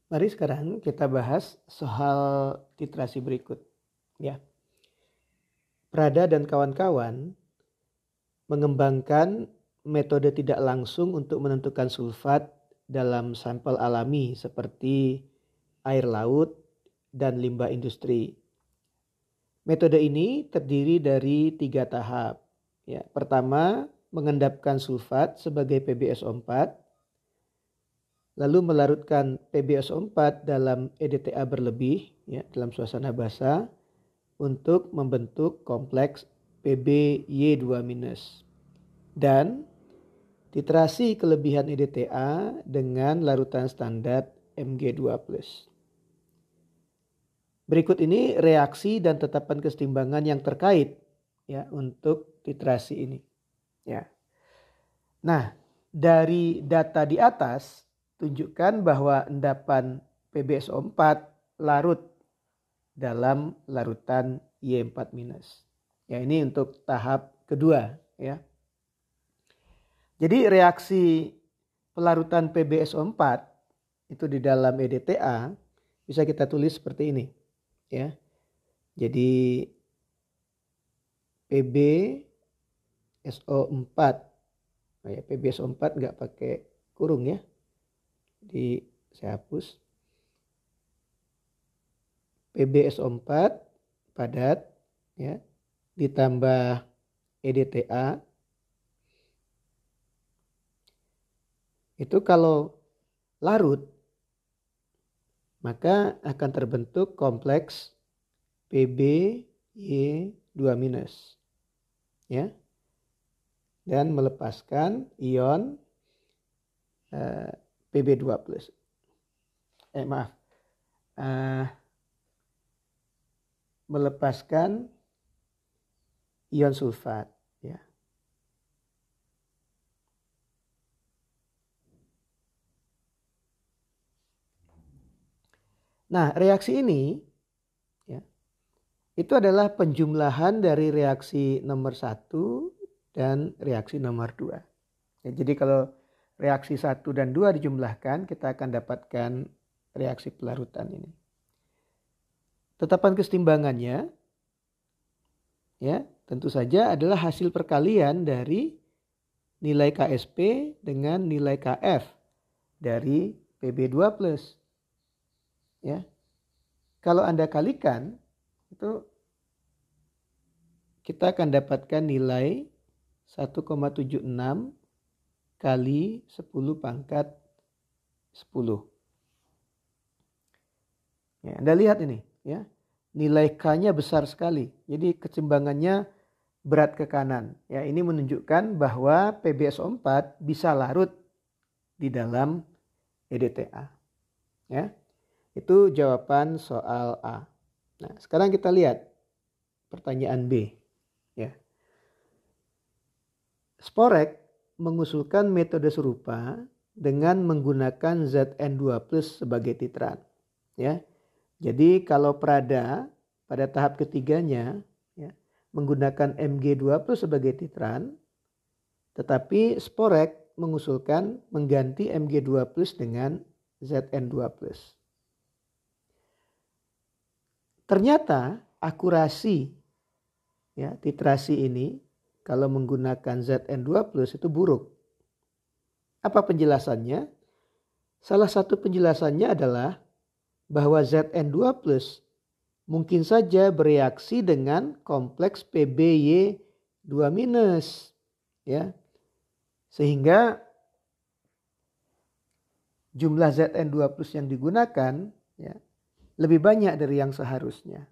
Mari sekarang kita bahas soal titrasi berikut. Ya. Prada dan kawan-kawan mengembangkan metode tidak langsung untuk menentukan sulfat dalam sampel alami seperti air laut dan limbah industri. Metode ini terdiri dari 3 tahap. Ya, pertama, mengendapkan sulfat sebagai PbSO4, lalu melarutkan PbSO4 dalam EDTA berlebih, ya, dalam suasana basah untuk membentuk kompleks Pby2-, dan titrasi kelebihan EDTA dengan larutan standar Mg2+. Berikut ini reaksi dan tetapan kesetimbangan yang terkait, ya, untuk titrasi ini. Ya. Nah, dari data di atas tunjukkan bahwa endapan PbSO4 larut dalam larutan Y4-. Ya, ini untuk tahap kedua, ya. Jadi reaksi pelarutan PbSO4 itu di dalam EDTA bisa kita tulis seperti ini, ya. Jadi PbSO4, nah, ya, PbSO4 nggak pakai kurung, ya. Jadi saya hapus. PbSO4 padat, ya, ditambah EDTA. Itu kalau larut maka akan terbentuk kompleks Pby2-, ya, dan melepaskan ion Pb2+. Melepaskan ion sulfat, ya. Nah, reaksi ini, ya, itu adalah penjumlahan dari reaksi nomor 1 dan reaksi nomor 2. Ya, jadi kalau reaksi 1 dan 2 dijumlahkan, kita akan dapatkan reaksi pelarutan ini. Tetapan kesetimbangannya, ya, tentu saja adalah hasil perkalian dari nilai Ksp dengan nilai Kf dari Pb2+. Ya. Kalau Anda kalikan, itu kita akan dapatkan nilai 1,76 kali 10 pangkat 10. Ya, Anda lihat ini, ya. Nilai K-nya besar sekali. Jadi keseimbangannya berat ke kanan. Ya, ini menunjukkan bahwa PbSO4 bisa larut di dalam EDTA. Ya. Itu jawaban soal A. Nah, sekarang kita lihat pertanyaan B. Ya. Sporek mengusulkan metode serupa dengan menggunakan Zn2+ sebagai titran. Ya. Jadi kalau Prada pada tahap ketiganya, ya, menggunakan Mg2+ sebagai titran, tetapi Sporek mengusulkan mengganti Mg2+ dengan Zn2+. Ternyata akurasi, ya, titrasi ini kalau menggunakan Zn2+ itu buruk. Apa penjelasannya? Salah satu penjelasannya adalah bahwa Zn2+ mungkin saja bereaksi dengan kompleks Pby2-, ya. Sehingga jumlah Zn2+ yang digunakan, ya, lebih banyak dari yang seharusnya.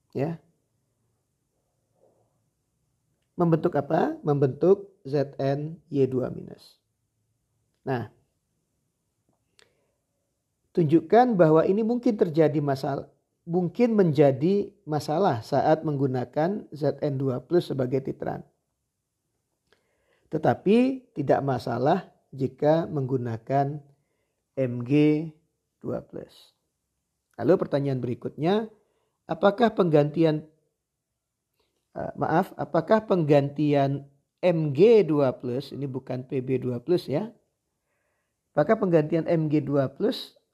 Ya. Membentuk apa? Membentuk Zny2-. Nah, tunjukkan bahwa ini mungkin menjadi masalah saat menggunakan Zn2+ sebagai titran. Tetapi tidak masalah jika menggunakan Mg2+. Lalu pertanyaan berikutnya, apakah penggantian Mg2+, ini bukan Pb2+, ya. Apakah penggantian Mg2+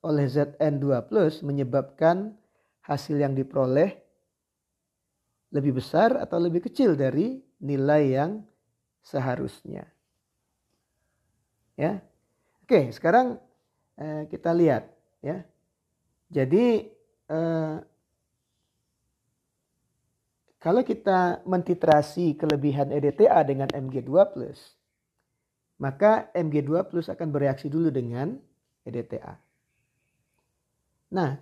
oleh Zn2+ menyebabkan hasil yang diperoleh lebih besar atau lebih kecil dari nilai yang seharusnya. Ya. Oke, sekarang kita lihat ya. Jadi kalau kita mentitrasi kelebihan EDTA dengan Mg2+, maka Mg2+ akan bereaksi dulu dengan EDTA. Nah,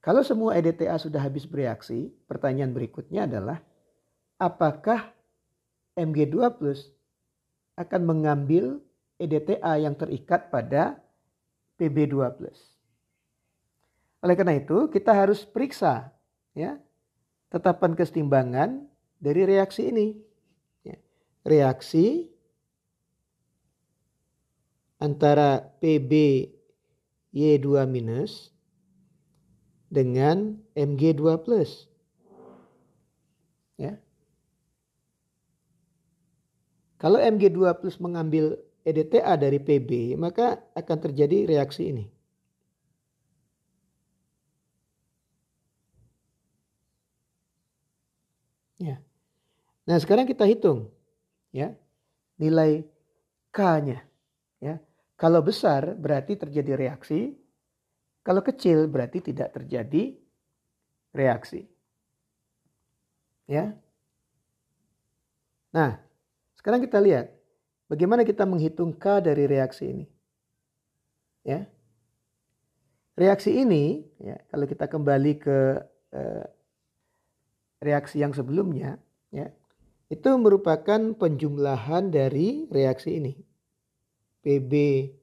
kalau semua EDTA sudah habis bereaksi, pertanyaan berikutnya adalah apakah Mg2+ akan mengambil EDTA yang terikat pada Pb2+. Oleh karena itu, kita harus periksa ya tetapan kesetimbangan dari reaksi ini. Ya. Reaksi antara Pby2- dengan Mg2+. Ya. Kalau Mg2+ mengambil EDTA dari Pb, maka akan terjadi reaksi ini. Ya. Nah, sekarang kita hitung ya nilai K-nya. Ya. Kalau besar berarti terjadi reaksi, kalau kecil berarti tidak terjadi reaksi. Ya. Nah, sekarang kita lihat bagaimana kita menghitung K dari reaksi ini. Ya. Reaksi ini ya, kalau kita kembali ke reaksi yang sebelumnya ya, itu merupakan penjumlahan dari reaksi ini. Pby2-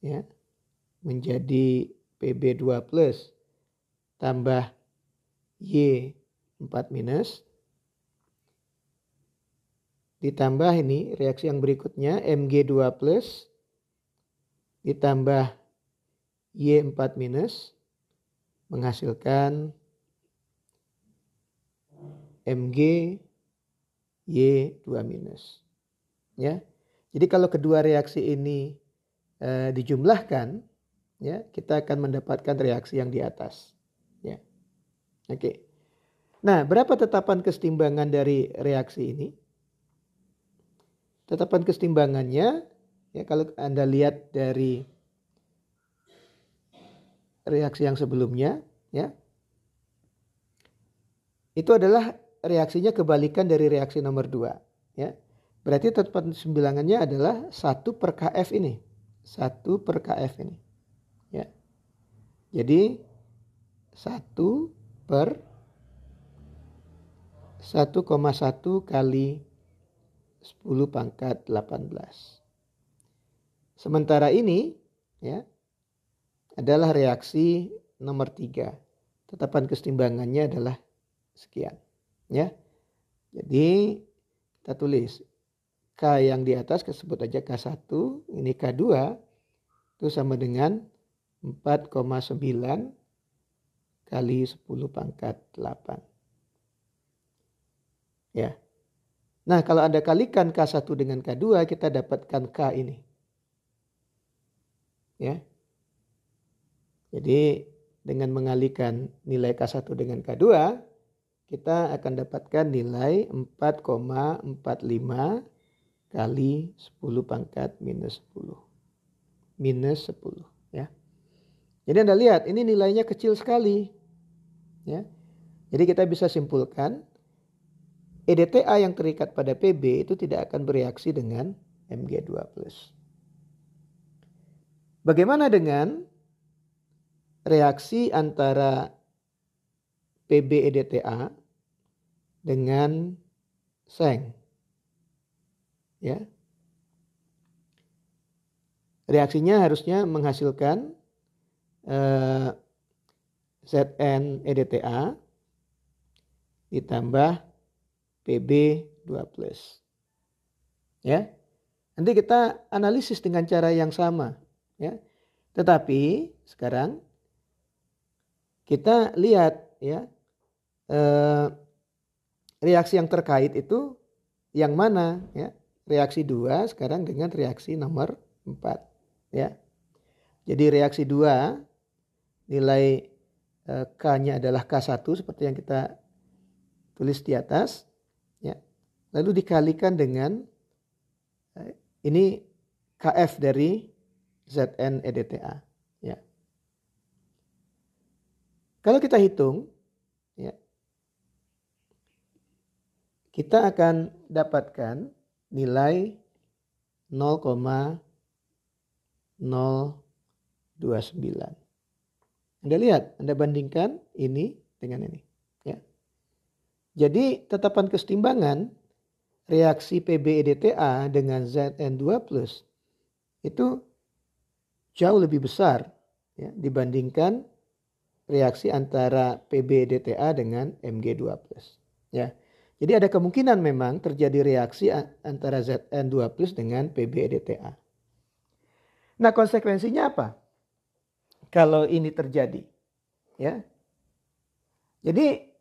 ya menjadi Pb2+ tambah Y4- ditambah ini reaksi yang berikutnya Mg2+ ditambah Y4- menghasilkan Mg Y2-. Ya. Jadi kalau kedua reaksi ini dijumlahkan ya, kita akan mendapatkan reaksi yang di atas. Ya. Oke. Nah, berapa tetapan kesetimbangan dari reaksi ini? Tetapan kesetimbangannya ya kalau Anda lihat dari reaksi yang sebelumnya ya. Itu adalah reaksinya kebalikan dari reaksi nomor 2 ya. Berarti tetapan kesetimbangannya adalah 1/Kf ini. 1/Kf ini. Ya. Jadi 1/1,1 kali 10⁻18. Sementara ini ya adalah reaksi nomor 3. Tetapan kesetimbangannya adalah sekian. Ya. Jadi kita tulis K yang di atas disebut aja K1, ini K2 itu sama dengan 4,9 kali 10⁻8. Ya. Nah, kalau Anda kalikan K1 dengan K2, kita dapatkan K ini. Ya. Jadi dengan mengalikan nilai K1 dengan K2, kita akan dapatkan nilai 4,45 kali 10⁻-10. Minus 10. Ya. Jadi Anda lihat ini nilainya kecil sekali. Ya. Jadi kita bisa simpulkan EDTA yang terikat pada Pb itu tidak akan bereaksi dengan Mg2+. Bagaimana dengan reaksi antara Pb EDTA dengan seng? Ya. Reaksinya harusnya menghasilkan Zn EDTA ditambah Pb2+. Ya. Nanti kita analisis dengan cara yang sama, ya. Tetapi sekarang kita lihat ya reaksi yang terkait itu yang mana ya? Reaksi 2 sekarang dengan reaksi nomor ya. Jadi reaksi 2 nilai K-nya adalah K1 seperti yang kita tulis di atas, ya. Lalu dikalikan dengan ini KF dari Zn EDTA, ya. Kalau kita hitung, ya, kita akan dapatkan nilai 0,029. Anda lihat, Anda bandingkan ini dengan ini, ya. Jadi tetapan kesetimbangan reaksi PbEDTA dengan Zn2+ itu jauh lebih besar, ya, dibandingkan reaksi antara PbEDTA dengan Mg2+, ya. Jadi ada kemungkinan memang terjadi reaksi antara Zn2+ dengan PbEDTA. Nah, konsekuensinya apa kalau ini terjadi, ya? Jadi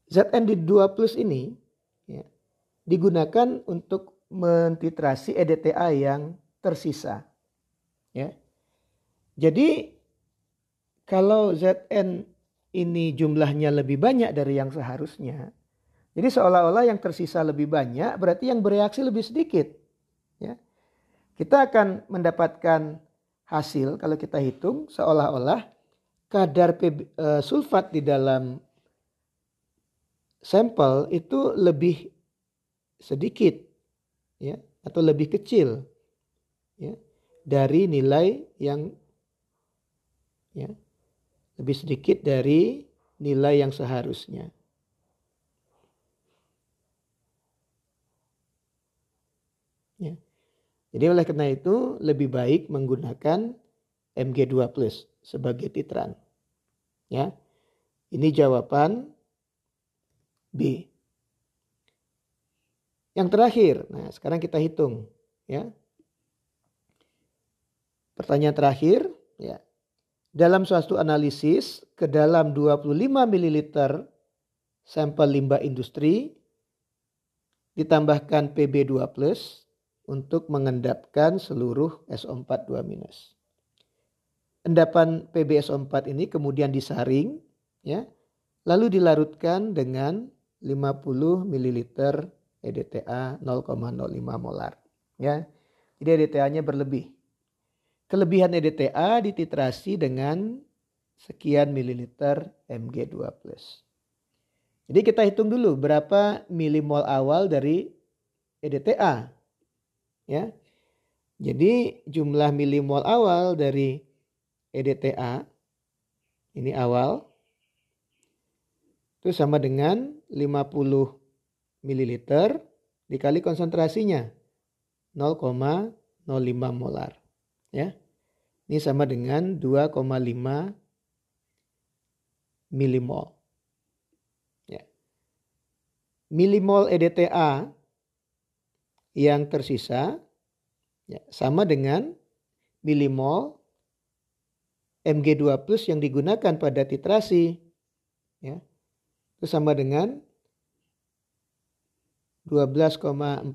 Zn2+ ini, ya, digunakan untuk mentitrasi EDTA yang tersisa, ya. Jadi kalau Zn ini jumlahnya lebih banyak dari yang seharusnya, jadi seolah-olah yang tersisa lebih banyak berarti yang bereaksi lebih sedikit, ya. Kita akan mendapatkan hasil kalau kita hitung seolah-olah kadar sulfat di dalam sampel itu lebih sedikit, ya, atau lebih kecil, ya, dari nilai yang, ya, lebih sedikit dari nilai yang seharusnya. Ya. Jadi oleh karena itu lebih baik menggunakan Mg2+ sebagai titran. Ya. Ini jawaban B. Yang terakhir, nah sekarang kita hitung, ya. Pertanyaan terakhir, ya. Dalam suatu analisis ke dalam 25 ml sampel limbah industri ditambahkan Pb2+ untuk mengendapkan seluruh SO4 2-. Endapan PbSO4 ini kemudian disaring, ya, lalu dilarutkan dengan 50 ml EDTA 0,05 molar, ya. Jadi EDTA-nya berlebih. Kelebihan EDTA dititrasi dengan sekian mililiter Mg2+. Jadi kita hitung dulu berapa milimol awal dari EDTA, ya. Jadi jumlah milimol awal dari EDTA ini awal itu sama dengan 50 ml dikali konsentrasinya 0,05 molar, ya. Ini sama dengan 2,5 milimol. Ya. Milimol EDTA yang tersisa, ya, sama dengan milimol Mg2+ yang digunakan pada titrasi, ya. Itu sama dengan 12,42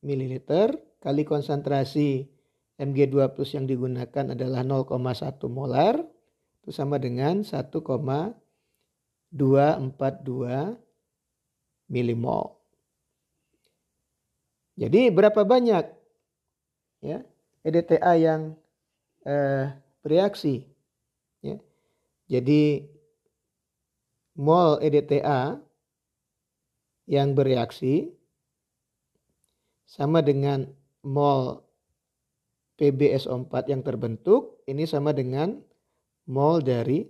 ml kali konsentrasi Mg2+ yang digunakan adalah 0,1 molar. Itu sama dengan 1,242 milimol. Jadi berapa banyak, ya, EDTA yang bereaksi, ya. Jadi mol EDTA yang bereaksi sama dengan mol PbSO4 yang terbentuk, ini sama dengan mol dari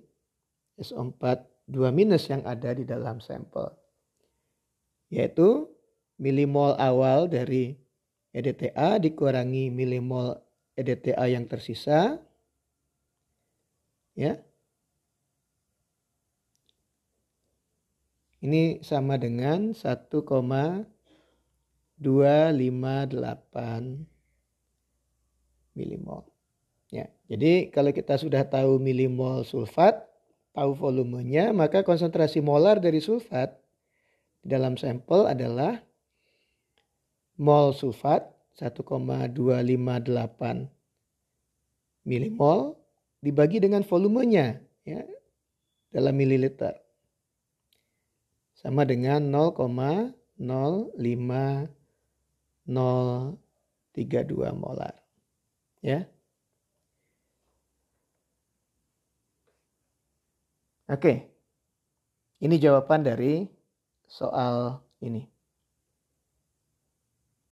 SO4 2- yang ada di dalam sampel. Yaitu milimol awal dari EDTA dikurangi milimol EDTA yang tersisa, ya. Ini sama dengan 1,258 milimol. Ya, jadi kalau kita sudah tahu milimol sulfat, tahu volumenya, maka konsentrasi molar dari sulfat di dalam sampel adalah mol sulfat 1,258 milimol dibagi dengan volumenya ya dalam mililiter sama dengan 0,05032 molar ya. Oke. Ini jawaban dari soal ini.